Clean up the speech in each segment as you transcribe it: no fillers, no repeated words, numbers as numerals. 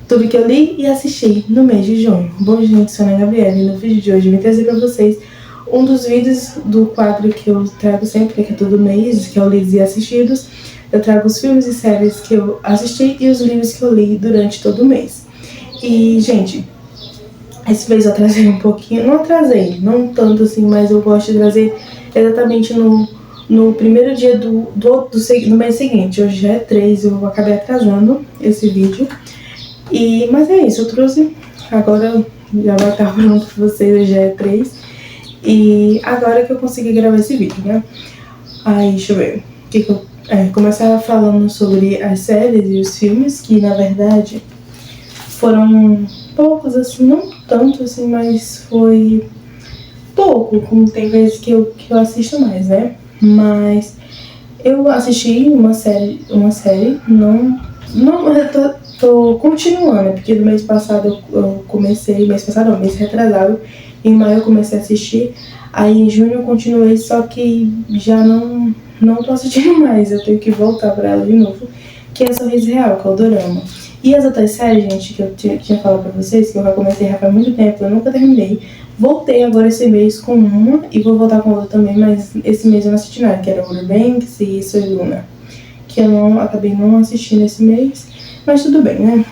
tudo que eu li e assisti no mês de junho. Bom, gente, sou a Ana Gabriela e no vídeo de hoje eu vim trazer pra vocês um dos vídeos do quadro que eu trago sempre, que é todo mês, que é o Lidos e Assistidos. Eu trago os filmes e séries que eu assisti e os livros que eu li durante todo o mês. E, gente, esse mês eu atrasei um pouquinho, não tanto assim, mas eu gosto de trazer exatamente no primeiro dia do mês seguinte. Hoje já é 3, eu acabei atrasando esse vídeo. Mas é isso, eu trouxe, agora já vai estar pronto pra vocês, hoje já é 3. E agora que eu consegui gravar esse vídeo, né? Aí, deixa eu ver, começar falando sobre as séries e os filmes, que na verdade foram poucos, assim, não tanto assim, mas foi pouco, como tem vezes que eu assisto mais, né? Mas eu assisti uma série, não, eu tô continuando, porque do mês passado eu comecei, mês retrasado, em maio eu comecei a assistir, aí em junho eu continuei, só que já não tô assistindo mais, eu tenho que voltar pra ela de novo, que é Sorriso Real, que é o dorama. E as outras séries, gente, que eu tinha falado pra vocês, que eu já comecei há muito tempo, eu nunca terminei. Voltei agora esse mês com uma e vou voltar com outra também, mas esse mês eu não assisti nada, que era Outer Banks e Soy Luna, que eu acabei não assistindo esse mês, mas tudo bem, né?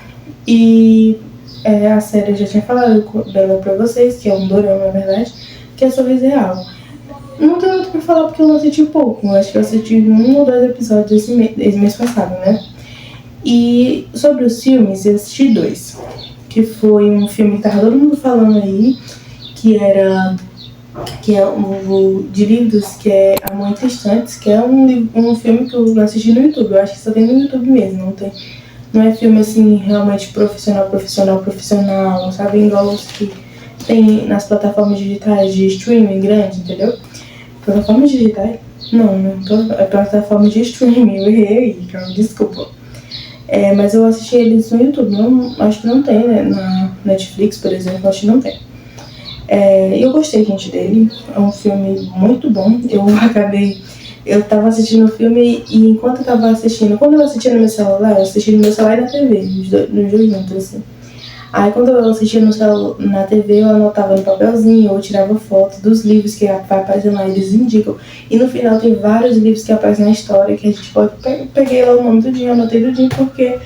E a série eu já tinha falado dela pra vocês, que é um dorama, na verdade, que é Sorriso Real. Não tenho muito pra falar porque eu não assisti pouco, eu acho que eu assisti 1 ou 2 episódios esse mês passado, né? E sobre os filmes, eu assisti 2, que foi um filme que tava todo mundo falando aí, que é um de livros, que é Amor Entre Instantes, que é um filme que eu assisti no YouTube. Eu acho que só tem no YouTube mesmo, não é filme assim realmente profissional, sabe? Igual os que tem nas plataformas digitais de streaming grande, entendeu? Plataformas digitais? Não, é plataforma de streaming, eu errei aí, então, desculpa. Mas eu assisti eles no YouTube, acho que não tem, né? Na Netflix, por exemplo, acho que não tem. Eu gostei, gente, dele. É um filme muito bom. Eu tava assistindo o filme e enquanto eu tava assistindo, quando eu assisti no meu celular, eu assisti no meu celular e na TV, nos dois juntos, assim. Aí quando eu assistia na TV, eu anotava no papelzinho, ou tirava foto dos livros que aparecem lá, eles indicam. E no final tem vários livros que aparecem na história, que a gente pode... Peguei lá o nome do dia, anotei do dia, porque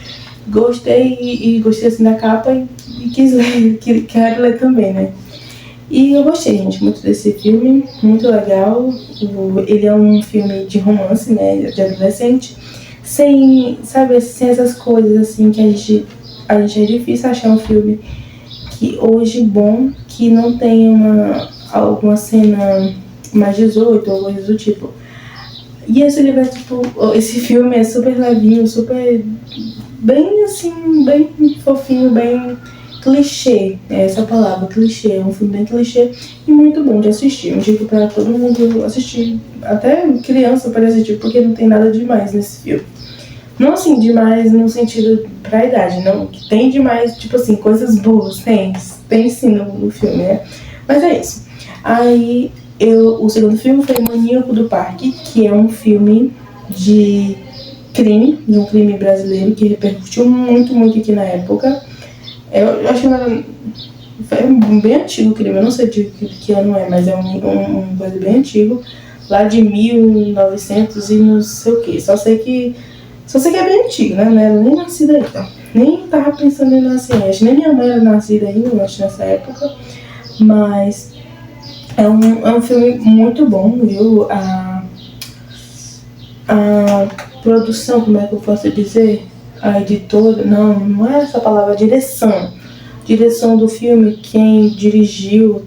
gostei e gostei assim da capa e quis ler, quero ler também, né? E eu gostei, gente, muito desse filme, muito legal. Ele é um filme de romance, né, de adolescente, sem essas coisas assim que a gente é difícil achar um filme que hoje bom, que não tenha alguma cena mais 18 ou coisas do tipo. E esse filme é super levinho, super bem assim, bem fofinho, bem clichê, é essa palavra, clichê. É um filme bem clichê e muito bom de assistir. Eu digo pra todo mundo assistir, até criança para assistir, porque não tem nada demais nesse filme. Não assim, demais no sentido pra idade, não, que tem demais, tipo assim, coisas boas, tem sim no filme, né? Mas é isso. Aí, o segundo filme foi Maníaco do Parque, que é um filme de um crime brasileiro, que repercutiu muito, muito aqui na época. Eu acho que foi bem antigo o crime, eu não sei de que ano é, mas é um coisa bem antigo, lá de 1900 e não sei o que. Só sei que é bem antigo, né? Não era nem nascida ainda. Nem tava pensando em nascer, acho que nem minha mãe era nascida ainda, eu acho, nessa época. Mas é um filme muito bom, viu? A produção, como é que eu posso dizer? A editora, não é essa palavra, a direção do filme, quem dirigiu,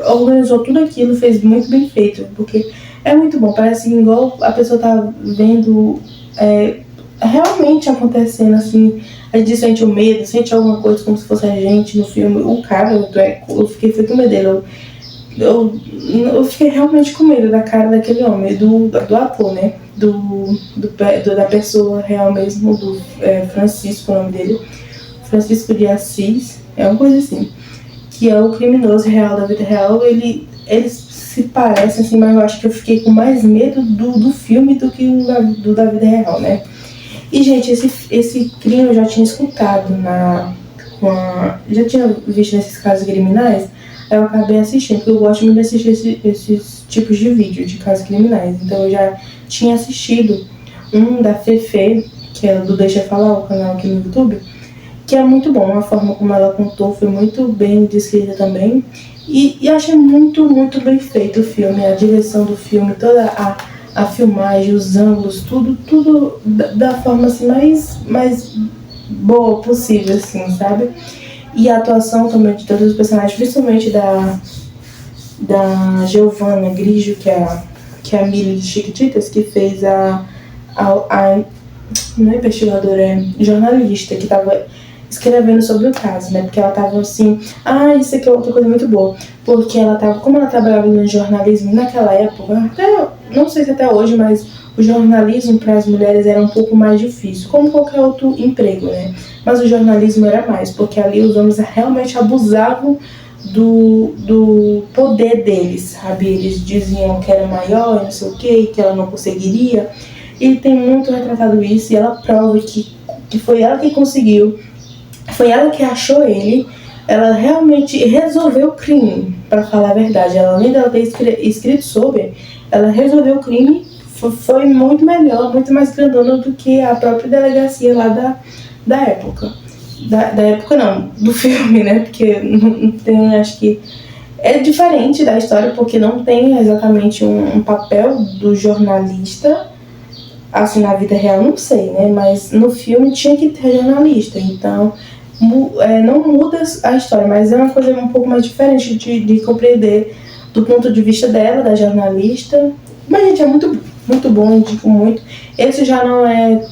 organizou tudo aquilo, fez muito bem feito, porque é muito bom, parece igual a pessoa tá vendo realmente acontecendo, assim, a gente sente o medo, sente alguma coisa como se fosse a gente no filme. O cara, eu fiquei com medo dele, eu fiquei realmente com medo da cara daquele homem, do ator, né, da pessoa real mesmo, do Francisco, o nome dele, Francisco de Assis, é uma coisa assim, que é o criminoso real da vida real. Eles se parecem assim, mas eu acho que eu fiquei com mais medo do filme do que da vida real, né. E, gente, esse crime eu já tinha escutado já tinha visto nesses casos criminais, aí eu acabei assistindo, porque eu gosto muito de assistir esses tipos de vídeo de casos criminais. Então eu já tinha assistido um da Fefe, que é do Deixa Eu Falar, o canal aqui no YouTube, que é muito bom. A forma como ela contou foi muito bem descrita também. E achei muito, muito bem feito o filme, a direção do filme, toda a filmagem, os ângulos, tudo da forma assim mais boa possível, assim, sabe? E a atuação também de todos os personagens, principalmente da Giovanna Grigio, que é a Milly de Chiquititas, que fez a não é investigadora, é jornalista, que tava escrevendo sobre o caso, né? Porque ela tava assim, isso aqui é outra coisa muito boa, porque como ela trabalhava no jornalismo naquela época, até, não sei se até hoje, mas o jornalismo para as mulheres era um pouco mais difícil, como qualquer outro emprego, né? Mas o jornalismo era mais, porque ali os homens realmente abusavam do poder deles, sabe? Eles diziam que era maior, não sei o que ela não conseguiria. E tem muito retratado isso, e ela prova que foi ela que conseguiu, foi ela que achou ele, ela realmente resolveu o crime, para falar a verdade. Ela, além dela ter escrito sobre, ela resolveu o crime, foi muito melhor, muito mais grandona do que a própria delegacia lá da época. Da época não, do filme, né? Porque não tem, acho que é diferente da história, porque não tem exatamente um papel do jornalista, assim, na vida real, não sei, né? Mas no filme tinha que ter jornalista, então não muda a história, mas é uma coisa um pouco mais diferente de compreender do ponto de vista dela, da jornalista. Mas, gente, é muito, muito bom, indico muito. Esse já não é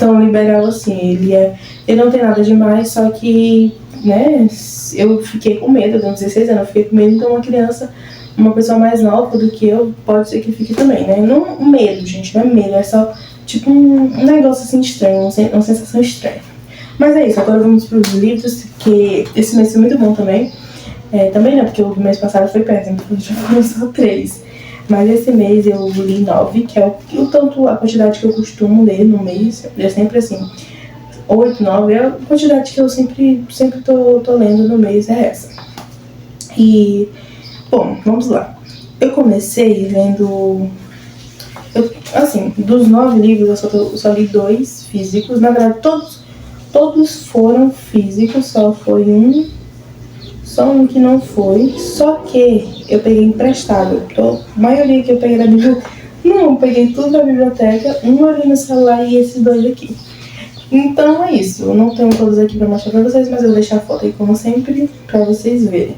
tão liberal assim, ele não tem nada demais, só que, né, eu fiquei com medo, eu tenho 16 anos, eu fiquei com medo, então uma criança, uma pessoa mais nova do que eu, pode ser que fique também, né? Não medo, gente, não é medo, é só tipo um negócio assim estranho, uma sensação estranha. Mas é isso, agora vamos para os livros, que esse mês foi muito bom também. Também não, porque o mês passado foi péssimo, já foram só 3. Mas esse mês eu li 9, que é o tanto a quantidade que eu costumo ler no mês. É sempre assim, 8, 9 é a quantidade que eu sempre tô lendo no mês, é essa. E, bom, vamos lá. Eu comecei lendo... assim, dos 9 livros eu só li 2 físicos. Na verdade, todos foram físicos, só um que não foi. Só que eu peguei emprestado. A maioria que eu peguei da biblioteca. Não, eu peguei tudo da biblioteca, um ali no celular e esses 2 aqui. Então é isso. Eu não tenho todos aqui pra mostrar pra vocês, mas eu vou deixar a foto aí como sempre pra vocês verem.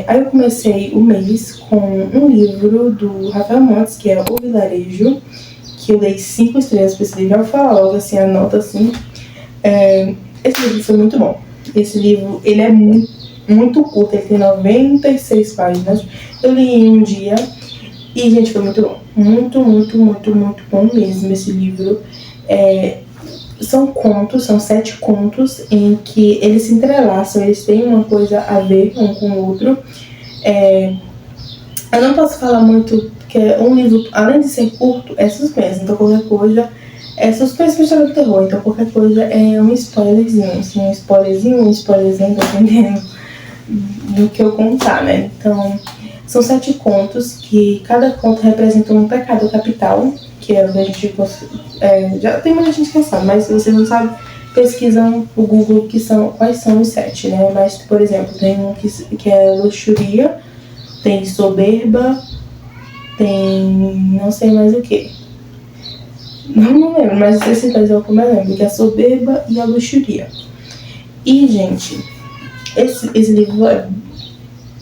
Aí eu comecei o mês com um livro do Rafael Montes, que é O Vilarejo, que eu dei 5 estrelas pra esse livro. Eu vou falar logo assim, a nota assim. Esse livro foi muito bom. Esse livro, ele é muito curto, ele tem 96 páginas. Eu li em um dia e, gente, foi muito bom. Muito, muito, muito, muito bom mesmo esse livro. São 7 contos em que eles se entrelaçam, eles têm uma coisa a ver um com o outro. Eu não posso falar muito, porque um livro, além de ser curto, é suspense, então qualquer coisa é suspense com história do terror, então qualquer coisa é um spoilerzinho, assim, um spoilerzinho, dependendo do que eu contar, né? Então, são 7 contos, que cada conto representa um pecado capital, que é o que a gente já tem muita gente que sabe, mas se você não sabe, pesquisam no Google quais são os 7, né? Mas, por exemplo, tem um que é luxúria, tem soberba, tem não sei mais o que. Não lembro, mas esses 2 é o que eu me lembro, que é a soberba e a luxúria. E, gente, esse livro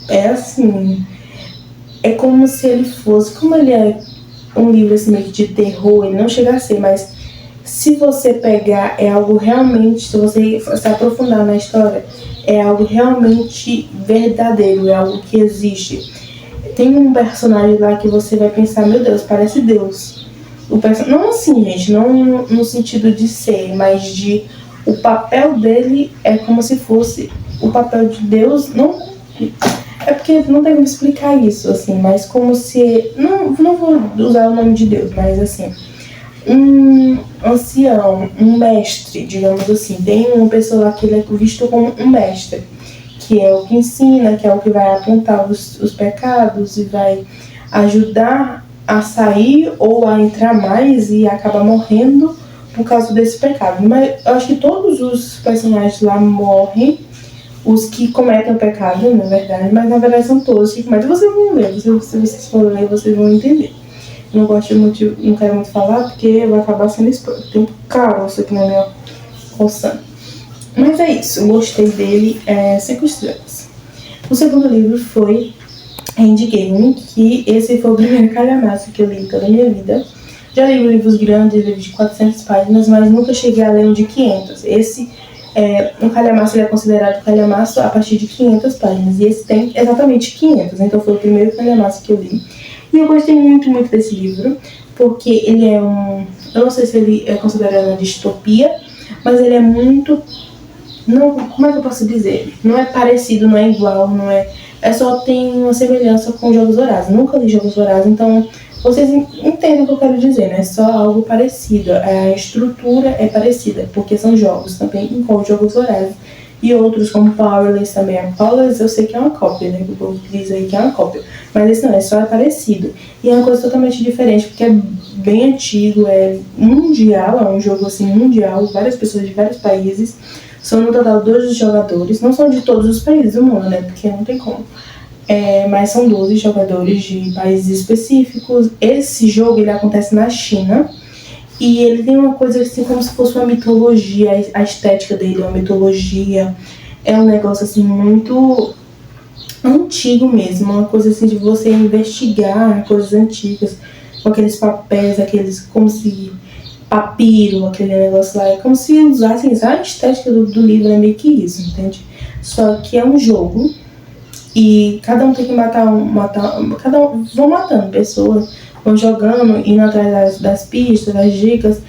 é assim, é como se ele fosse, como ele é um livro assim meio de terror, ele não chega a ser, mas se você pegar, é algo realmente, se você se aprofundar na história, é algo realmente verdadeiro, é algo que existe. Tem um personagem lá que você vai pensar, meu Deus, parece Deus. Não assim, gente, não no sentido de ser, mas o papel dele é como se fosse o papel de Deus. Não, é porque não tem como explicar isso, assim, mas como se... Não vou usar o nome de Deus, mas assim, um ancião, um mestre, digamos assim. Tem uma pessoa lá que ele é visto como um mestre, que é o que ensina, que é o que vai apontar os pecados e vai ajudar a sair ou a entrar mais e acabar morrendo por causa desse pecado. Mas eu acho que todos os personagens lá morrem, os que cometem o pecado, na verdade, mas na verdade são todos que cometem. Vocês vão ler, se vocês forem ler, vocês vão entender. Eu não gosto muito, não quero muito falar, porque vai acabar sendo spoiler. Tem um caroço aqui na minha coçando. Mas é isso, eu gostei dele, 5 estrelas. O segundo livro foi Endgame, que esse foi o primeiro calhamaço que eu li em toda a minha vida. Já li livros grandes, livros de 400 páginas, mas nunca cheguei a ler um de 500. Esse, um calhamaço, ele é considerado calhamaço a partir de 500 páginas, e esse tem exatamente 500, então foi o primeiro calhamaço que eu li. E eu gostei muito, muito desse livro, porque ele é eu não sei se ele é considerado uma distopia, mas ele é muito, não, como é que eu posso dizer? Não é parecido, não é igual, não é só tem uma semelhança com Jogos Vorazes. Nunca li Jogos Vorazes, então vocês entendem o que eu quero dizer, né? É só algo parecido, a estrutura é parecida, porque são jogos também, com Jogos Vorazes. E outros, como Powerless também. A Powerless eu sei que é uma cópia, né? Que o povo diz aí que é uma cópia. Mas esse não, é só parecido. E é uma coisa totalmente diferente, porque é bem antigo, é mundial, é um jogo assim mundial, várias pessoas de vários países. São no total 12 jogadores, não são de todos os países do mundo, né? Porque não tem como. Mas são 12 jogadores de países específicos. Esse jogo, ele acontece na China. E ele tem uma coisa assim como se fosse uma mitologia, a estética dele é uma mitologia, é um negócio assim muito antigo mesmo, uma coisa assim de você investigar coisas antigas, com aqueles papéis, aqueles, como se papiro, aquele negócio lá, é como se usassem a estética do livro, é meio que isso, entende? Só que é um jogo e cada um tem que cada um vão matando pessoas, vão jogando, indo atrás das pistas, das dicas.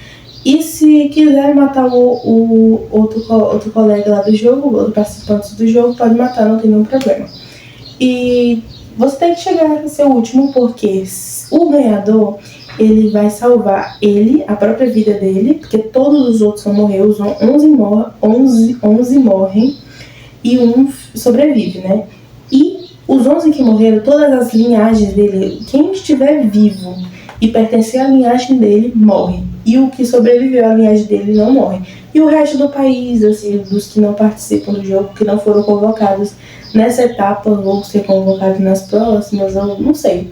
E se quiser matar o outro colega lá do jogo, outro participante do jogo, pode matar, não tem nenhum problema. E você tem que chegar a ser o último, porque o ganhador, ele vai salvar ele, a própria vida dele, porque todos os outros vão morrer, os 11 morrem e um sobrevive, né? E os 11 que morreram, todas as linhagens dele, quem estiver vivo e pertencer à linhagem dele, morre. E o que sobreviveu à linhagem dele não morre. E o resto do país, assim, dos que não participam do jogo, que não foram convocados nessa etapa, vão ser convocados nas próximas, eu não sei.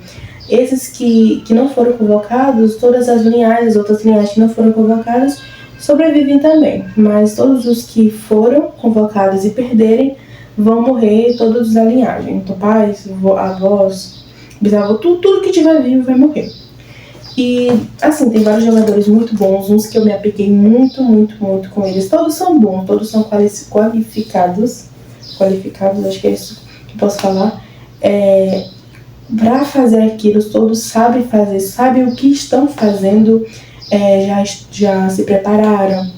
Esses que não foram convocados, todas as linhagens, outras linhagens que não foram convocadas, sobrevivem também. Mas todos os que foram convocados e perderem, vão morrer todos da linhagem. Então, pais, avós, bisavô, tudo que tiver vivo vai morrer. E, assim, tem vários jogadores muito bons, uns que eu me apeguei muito, muito, muito com eles. Todos são bons, todos são qualificados, acho que é isso que posso falar. Para fazer aquilo, todos sabem fazer, sabem o que estão fazendo, já se prepararam,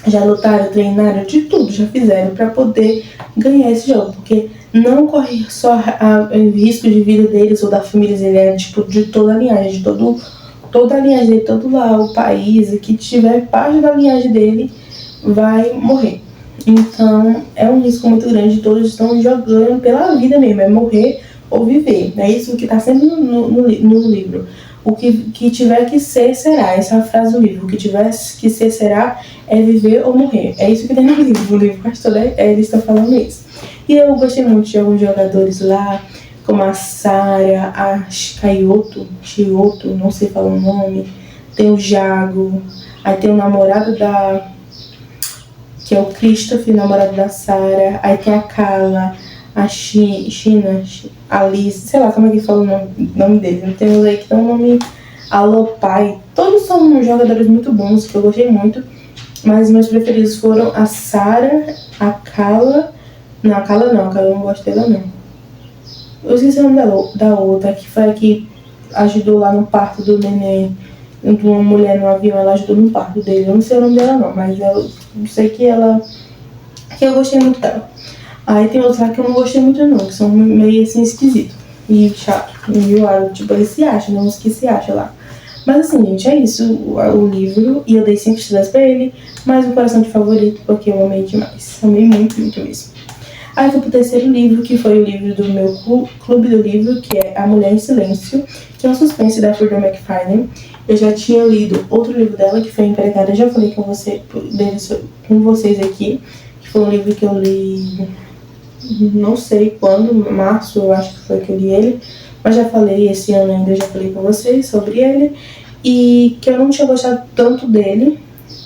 já lutaram, treinaram, de tudo, já fizeram para poder ganhar esse jogo, porque não corre só o risco de vida deles ou da família deles, tipo, de toda a linhagem, de toda a linhagem dele, todo lá o país, que tiver parte da linhagem dele vai morrer. Então é um risco muito grande, todos estão jogando pela vida mesmo, é morrer ou viver. É isso que está sempre no livro. O que tiver que ser, será. Essa é a frase do livro. O que tiver que ser, será, é viver ou morrer. É isso que tem no livro. O livro quase todo eles estão falando isso. E eu gostei muito de alguns jogadores lá, como a Sarah, a Chioto, não sei falar o nome. Tem o Jago. Aí tem o namorado que é o Christopher, namorado da Sarah. Aí tem a Kala, a China, Alice, sei lá como é que fala o nome deles. Não tem uns aí que tem o nome Alopai. Todos são jogadores muito bons, que eu gostei muito. Mas meus preferidos foram a Sarah, a Kala. Não, a Kala eu não gosto dela não. Eu esqueci o nome da outra, que foi a que ajudou lá no parto do neném. Uma mulher no avião, ela ajudou no parto dele. Eu não sei o nome dela não, mas eu sei que eu gostei muito dela. Aí tem outros lá que eu não gostei muito não, que são meio assim esquisitos e chato, enjoado, tipo, eles se acham, né, uns que se acham lá. Mas assim, gente, é isso, o livro, e eu dei 5 estrelas pra ele, mais um coração de favorito, porque eu amei demais, amei muito, muito mesmo. Aí eu fui pro terceiro livro, que foi o livro do meu clube do livro, que é A Mulher em Silêncio, que é um suspense da Freida McFadden. Eu já tinha lido outro livro dela, que foi Empregada, eu já falei com vocês aqui, que foi um livro que eu li, não sei quando, março, eu acho que foi que eu li ele, mas já falei, esse ano ainda já falei com vocês sobre ele, e que eu não tinha gostado tanto dele,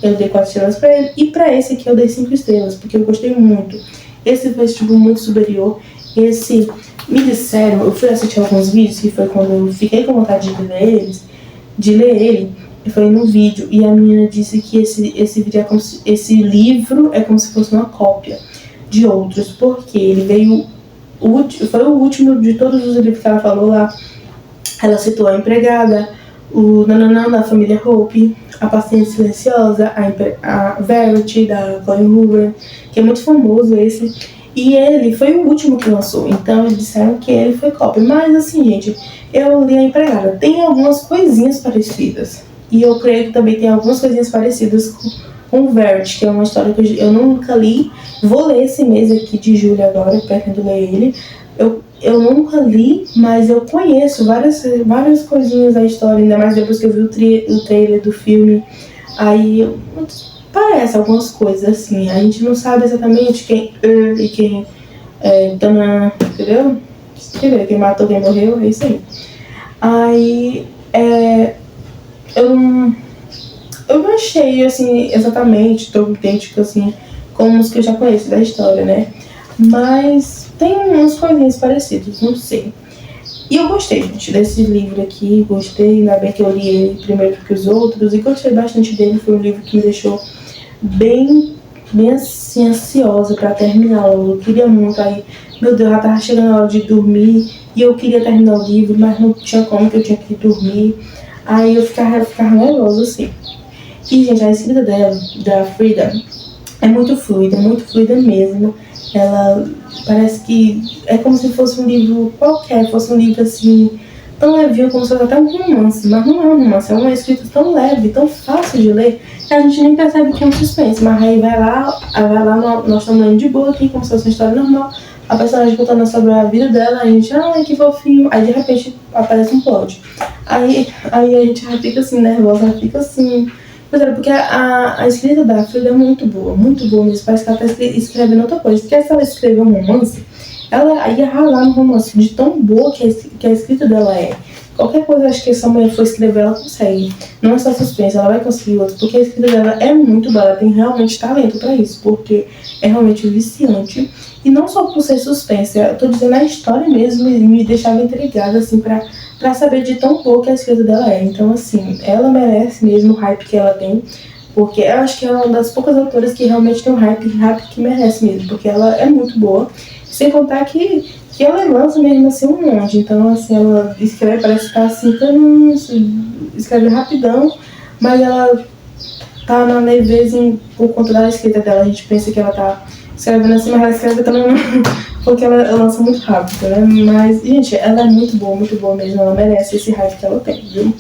eu dei 4 estrelas pra ele, e pra esse aqui eu dei 5 estrelas, porque eu gostei muito. Esse foi tipo muito superior, esse, me disseram, eu fui assistir alguns vídeos, que foi quando eu fiquei com vontade de ler ele, e foi no vídeo, e a menina disse que esse vídeo é como se, esse livro é como se fosse uma cópia de outros, porque ele veio, foi o último de todos os livros que ela falou lá. Ela citou A Empregada, o Nananã da família Hope, A Paciente Silenciosa, a Verity da Colleen Hoover, que é muito famoso esse. E ele foi o último que lançou, então eles disseram que ele foi cópia. Mas assim, gente, eu li A Empregada, tem algumas coisinhas parecidas. E eu creio que também tem algumas coisinhas parecidas com Verity, que é uma história que eu nunca li. Vou ler esse mês aqui de julho agora, eu pretendo ler ele. Eu nunca li, mas eu conheço várias coisinhas da história, ainda mais depois que eu vi o trailer do filme. Aí parece algumas coisas assim, a gente não sabe exatamente quem e quem entendeu? Quem matou, quem morreu, é isso aí. Aí eu não achei assim exatamente tão idêntico assim como os que eu já conheço da história, né? Mas tem umas coisinhas parecidas, não sei. E eu gostei, gente, desse livro aqui, gostei, ainda bem que eu li ele primeiro que os outros, e gostei bastante dele, foi um livro que me deixou bem assim, ansiosa pra terminar. Eu queria muito, aí, meu Deus, já tava chegando a hora de dormir, e eu queria terminar o livro, mas não tinha como, que eu tinha que dormir, aí eu ficava nervosa, assim. E, gente, a escrita dela, da Freida, é muito fluida mesmo. Ela parece que é como se fosse um livro qualquer, fosse um livro assim, tão levinho, como se fosse até um romance, mas não é um romance, é uma escrita tão leve, tão fácil de ler, que a gente nem percebe que é um suspense, mas aí vai lá, nós estamos lendo de boa aqui, como se fosse uma história normal, a personagem contando sobre a vida dela, a gente, ai que fofinho, aí de repente aparece um plot. Aí a gente já fica assim, nervosa, já fica assim. Pois é, porque a escrita da Frida é muito boa mesmo. Parece que ela está escrevendo outra coisa. Porque se ela escrever um romance, ela ia ralar no romance, de tão boa que a escrita dela é. Qualquer coisa, acho que essa mulher for escrever, ela consegue. Não é só suspense, ela vai conseguir outro. Porque a escrita dela é muito boa, ela tem realmente talento pra isso. Porque é realmente viciante. E não só por ser suspense, eu tô dizendo a história mesmo, me deixava intrigada, assim, pra saber de tão boa que a escrita dela é. Então, assim, ela merece mesmo o hype que ela tem, porque eu acho que ela é uma das poucas autoras que realmente tem um hype que merece mesmo, porque ela é muito boa, sem contar que ela lança mesmo assim um monte. Então, assim, ela escreve, parece que tá assim, escreve rapidão, mas ela tá na leveza por conta da escrita dela. A gente pensa que ela tá escrevendo assim, mas ela escreve também porque ela lança muito rápido, né? Mas, gente, ela é muito boa mesmo. Ela merece esse hype que ela tem, viu?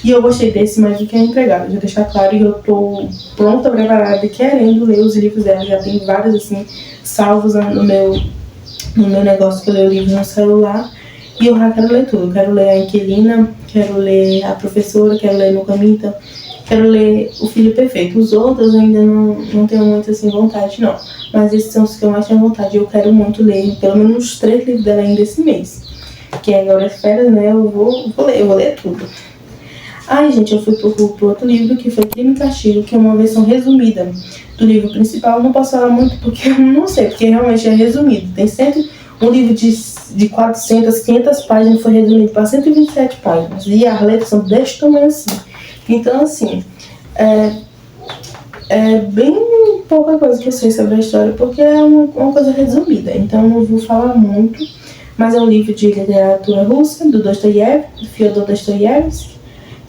E eu gostei desse mais do que A Empregada. Já deixar claro que eu tô pronta, preparada e querendo ler os livros dela. Já tem vários, assim, salvos no meu negócio, que eu leio livros no celular. E eu já quero ler tudo. Eu quero ler A Inquilina, quero ler A Professora, quero ler No Caminho, quero ler O Filho Perfeito. Os outros eu ainda não tenho muito assim vontade, não. Mas esses são os que eu mais tenho vontade. Eu quero muito ler pelo menos uns 3 livros dela ainda esse mês. Que agora as férias, né? Eu vou ler tudo. Aí, gente, eu fui pro outro livro, que foi Crime e Castigo, que é uma versão resumida do livro principal. Não posso falar muito porque eu não sei, porque realmente é resumido. Tem sempre um livro de 400, 500 páginas, foi resumido para 127 páginas. E as letras são deste tamanho assim. Então, assim, é bem pouca coisa que eu sei sobre a história, porque é uma coisa resumida. Então, eu não vou falar muito, mas é um livro de literatura russa, do Dostoiévski, do Fyodor Dostoiévski,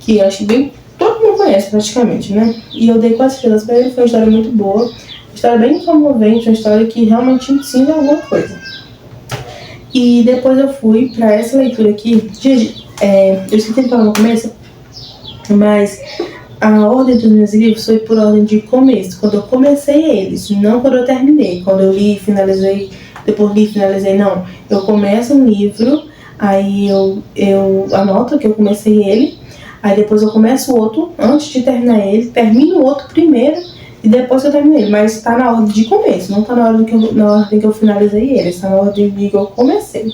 que eu acho que bem, todo mundo conhece praticamente, né? E eu dei 4 estrelas pra ele, foi uma história muito boa, uma história bem comovente, uma história que realmente ensina alguma coisa. E depois eu fui pra essa leitura aqui, eu esqueci de falar no começo, Mas a ordem dos meus livros foi por ordem de começo, quando eu comecei eles, não quando eu terminei. Quando eu li e finalizei, depois li e finalizei, não. Eu começo um livro, aí eu anoto que eu comecei ele, aí depois eu começo outro, antes de terminar ele, termino o outro primeiro, e depois eu termino ele. Mas tá na ordem de começo, não tá na ordem que eu finalizei ele, está na ordem de que eu comecei.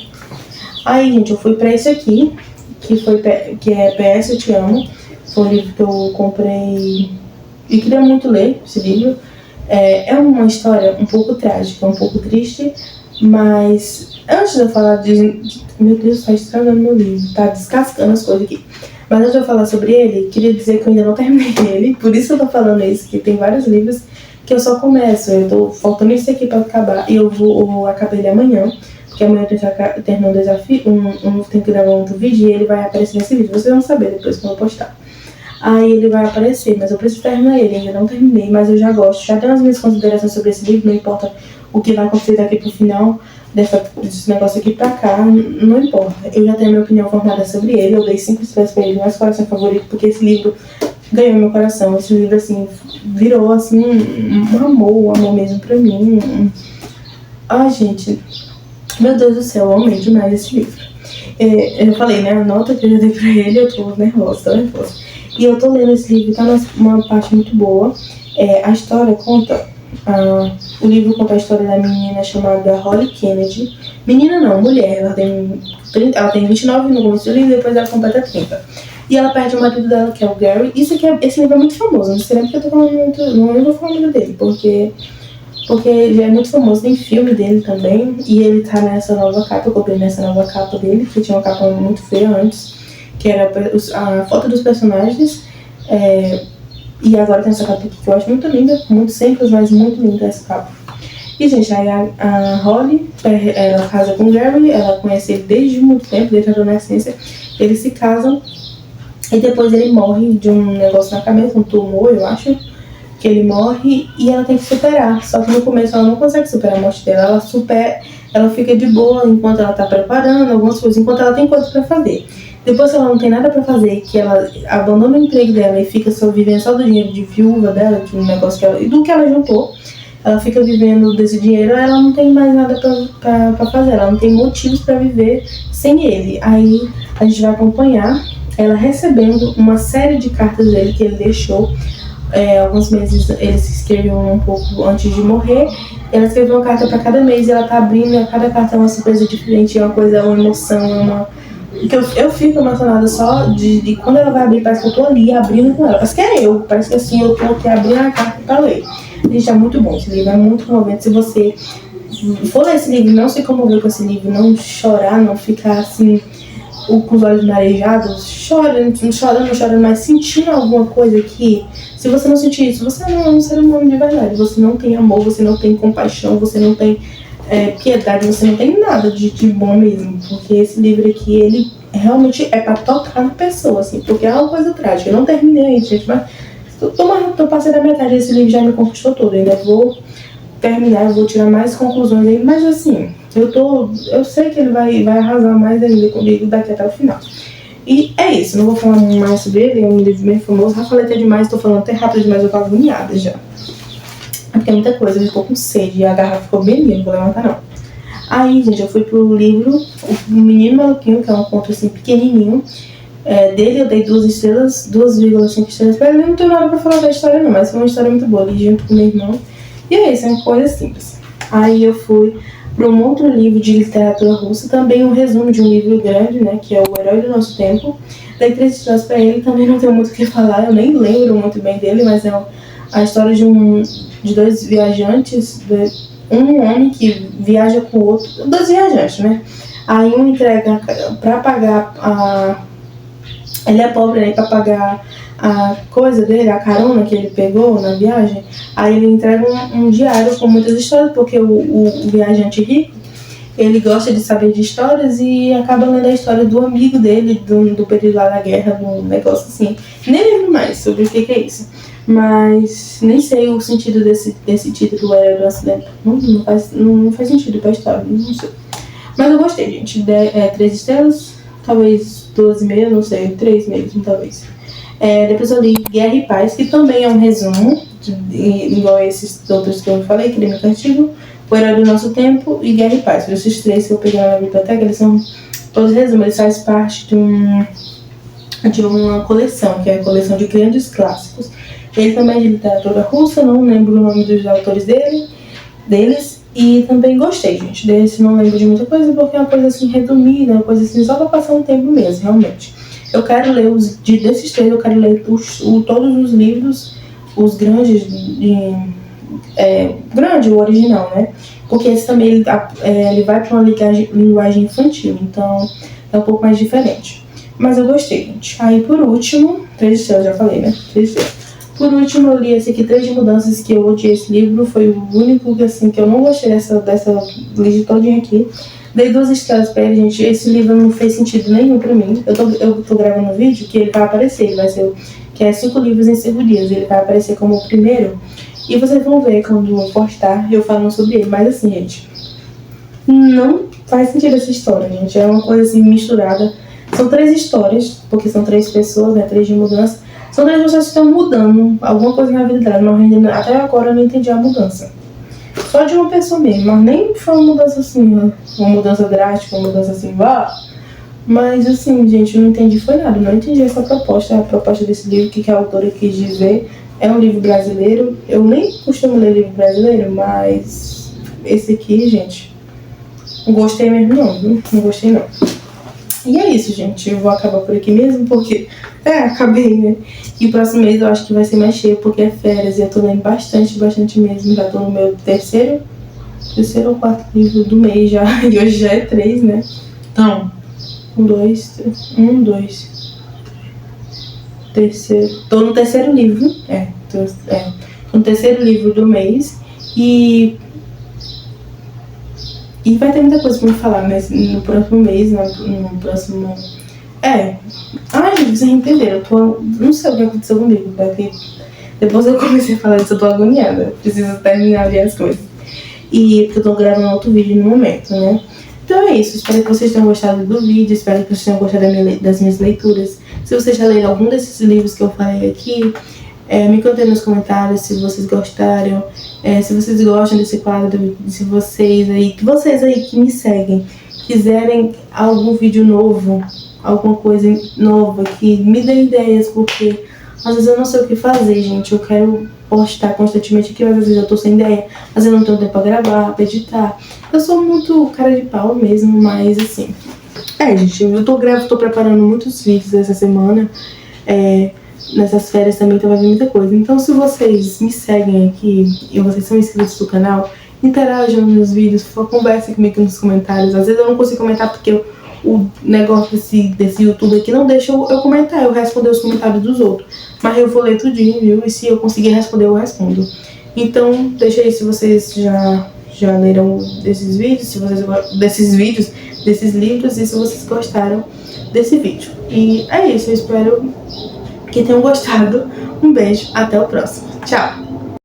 Aí, gente, eu fui pra esse aqui, que é PS Eu Te Amo. Foi um livro que eu comprei e queria muito ler, esse livro. É uma história um pouco trágica, um pouco triste, mas antes de eu falar de... Meu Deus, tá estragando meu livro, tá descascando as coisas aqui. Mas antes de eu falar sobre ele, queria dizer que eu ainda não terminei ele, por isso eu tô falando isso, que tem vários livros que eu só começo, eu tô faltando isso aqui pra acabar, e eu acabei ele amanhã, porque amanhã eu tenho que terminar um desafio, tenho que gravar um outro vídeo e ele vai aparecer nesse vídeo, vocês vão saber depois que eu vou postar. Aí ele vai aparecer, mas eu preciso terminar ele, ainda não terminei, mas eu já gosto, já tenho as minhas considerações sobre esse livro, não importa o que vai acontecer daqui pro final, desse negócio aqui pra cá, não importa. Eu já tenho a minha opinião formada sobre ele, eu dei 5 estrelas pra ele, meu coração favorito, porque esse livro ganhou meu coração, esse livro, assim, virou, assim, um amor mesmo pra mim. Ai, gente, meu Deus do céu, eu amei demais esse livro. Eu falei, né, a nota que eu já dei pra ele, eu tô nervosa. E eu tô lendo esse livro, tá numa parte muito boa. A história conta... o livro conta a história da menina chamada Holly Kennedy. Menina não, mulher. Ela tem 29 no começo do livro e depois ela completa 30. E ela perde o marido dela, que é o Gary. Esse livro é muito famoso. Não sei nem porque eu tô falando muito... Não vou falar muito dele, porque ele é muito famoso. Tem filme dele também. E ele tá nessa nova capa. Eu comprei nessa nova capa dele, que tinha uma capa muito feia antes, que era a foto dos personagens. E agora tem essa capa aqui que eu acho muito linda, muito simples, mas muito linda essa capa. E, gente, aí a Holly, ela casa com o Gary, ela conhece ele desde muito tempo, desde a adolescência. Eles se casam e depois ele morre de um negócio na cabeça, um tumor, eu acho, que ele morre e ela tem que superar. Só que no começo ela não consegue superar a morte dela, ela fica de boa enquanto ela tá preparando algumas coisas, enquanto ela tem coisas pra fazer. Depois que ela não tem nada pra fazer, que ela abandona o emprego dela e fica só vivendo só do dinheiro de viúva dela, de um negócio e do que ela juntou, ela fica vivendo desse dinheiro, ela não tem mais nada pra fazer, ela não tem motivos pra viver sem ele. Aí a gente vai acompanhar ela recebendo uma série de cartas dele que ele deixou. Alguns meses ele se escreveu um pouco antes de morrer. Ela escreveu uma carta pra cada mês e ela tá abrindo, e cada carta é uma surpresa diferente, é uma coisa, uma emoção, que eu fico emocionada só de quando ela vai abrir, parece que eu tô ali abrindo com ela. Parece que parece que assim, eu tô aqui abrindo a carta pra ler. Gente, é muito bom, esse livro é muito comovente. Se você for ler esse livro, não se comover com esse livro, não chorar, não ficar assim, com os olhos marejados, chorando, mas sentindo alguma coisa que, se você não sentir isso, você não é um ser humano de verdade. Você não tem amor, você não tem compaixão, você não tem piedade, você não tem nada de bom mesmo, porque esse livro aqui, ele realmente é pra tocar na pessoa, assim, porque é uma coisa trágica. Eu não terminei ainda, gente, mas tô passando da metade desse livro, já me conquistou todo. Eu ainda vou terminar, eu vou tirar mais conclusões aí, mas assim, eu sei que ele vai arrasar mais ainda comigo daqui até o final. E é isso, não vou falar mais sobre ele, é um livro bem famoso. Já falei até demais, tô falando até rápido demais, eu tô agoniada já. Porque é muita coisa, eu ficou com sede e a garrafa ficou bem linda, não vou levantar não. Aí, gente, eu fui pro livro O Menino Maluquinho, que é um conto assim pequenininho. Dele eu dei 2 estrelas, 2,5 estrelas pra ele. Eu não tenho nada pra falar da história não, mas foi uma história muito boa, li junto com meu irmão. E é isso, é uma coisa simples. Aí eu fui para um outro livro de literatura russa, também um resumo de um livro grande, né, que é O Herói do Nosso Tempo. Dei 3 estrelas pra ele, também não tenho muito o que falar, eu nem lembro muito bem dele, mas é a história de 2 viajantes, um homem que viaja com o outro, 2 viajantes, né? Aí um entrega pra pagar ele é pobre, né, pra pagar a coisa dele, a carona que ele pegou na viagem. Aí ele entrega um diário com muitas histórias, porque o viajante rico, ele gosta de saber de histórias e acaba lendo a história do amigo dele, do período lá da guerra, do negócio assim. Nem lembro mais sobre o que é isso. Mas nem sei o sentido desse título do Herói do Nosso Tempo. Não faz sentido pra história, não sei. Mas eu gostei, gente. 3 estrelas, talvez 2,5, não sei, 3 mesmo, talvez. Depois eu li Guerra e Paz, que também é um resumo, igual a esses outros que eu falei, Crime e Castigo, O Herói do Nosso Tempo e Guerra e Paz. Esses três que eu peguei na biblioteca, eles são todos resumos, eles fazem parte de uma coleção, que é a coleção de grandes clássicos. Ele também é de literatura russa, não lembro o nome dos autores deles, e também gostei, gente. Desse não lembro de muita coisa, porque é uma coisa assim resumida, uma coisa assim só pra passar um tempo mesmo, realmente. Eu quero ler desses três, eu quero ler todos os livros, os grandes, grande, o original, né? Porque esse também ele vai para uma linguagem infantil, então é um pouco mais diferente. Mas eu gostei, gente. Aí por último, 3 estrelas, já falei, né? 3 estrelas. Por último, eu li esse aqui, 3 de Mudanças, que eu odiei esse livro. Foi o único assim, que eu não gostei dessa lista todinha aqui. Dei 2 estrelas pra ele, gente. Esse livro não fez sentido nenhum pra mim. Eu tô gravando um vídeo que ele vai aparecer. Ele vai ser, que é 5 livros em 5 dias. Ele vai aparecer como o primeiro. E vocês vão ver quando eu postar eu falando sobre ele. Mas assim, gente, não faz sentido essa história, gente. É uma coisa assim misturada. São 3 histórias, porque são 3 pessoas, né? 3 de mudança. São 3 pessoas que estão mudando alguma coisa na vida dela. Mas até agora eu não entendi a mudança. Só de uma pessoa mesmo, mas nem foi uma mudança assim, uma mudança drástica, uma mudança assim, vá. Mas assim, gente, eu não entendi foi nada, não entendi essa proposta, a proposta desse livro, o que a autora quis dizer. É um livro brasileiro, eu nem costumo ler livro brasileiro, mas esse aqui, gente, não gostei mesmo não, viu? Não gostei não. E é isso, gente, eu vou acabar por aqui mesmo, porque, acabei, né? E o próximo mês eu acho que vai ser mais cheio, porque é férias, e eu tô lendo bastante mesmo, já tô no meu terceiro ou quarto livro do mês já, e hoje já é 3, né? Então, 2, terceiro, tô no terceiro livro, tô no terceiro livro do mês, e vai ter muita coisa pra me falar, mas no próximo mês, no próximo... gente, vocês entenderam, não sei o que aconteceu comigo, porque depois eu comecei a falar disso, eu tô agoniada, preciso terminar de as coisas. E porque eu tô gravando outro vídeo no momento, né? Então é isso, espero que vocês tenham gostado do vídeo, espero que vocês tenham gostado das minhas leituras. Se vocês já leram algum desses livros que eu falei aqui, me contem nos comentários se vocês gostaram, se vocês gostam desse quadro, se vocês aí que me seguem, quiserem algum vídeo novo, alguma coisa nova, que me dê ideias, porque às vezes eu não sei o que fazer, gente. Eu quero postar constantemente aqui, mas às vezes eu tô sem ideia, às vezes eu não tenho tempo pra gravar, pra editar. Eu sou muito cara de pau mesmo, mas assim... gente, eu tô preparando muitos vídeos essa semana. Nessas férias também então vai vir muita coisa. Então se vocês me seguem aqui e vocês são inscritos no canal, interajam nos meus vídeos, conversem comigo nos comentários. Às vezes eu não consigo comentar porque o negócio desse YouTube aqui não deixa eu comentar, eu responder os comentários dos outros. Mas eu vou ler tudinho, viu? E se eu conseguir responder, eu respondo. Então, deixa aí se vocês já leram desses vídeos, se vocês desses livros, e se vocês gostaram desse vídeo. E é isso, eu espero que tenham gostado. Um beijo, até o próximo. Tchau!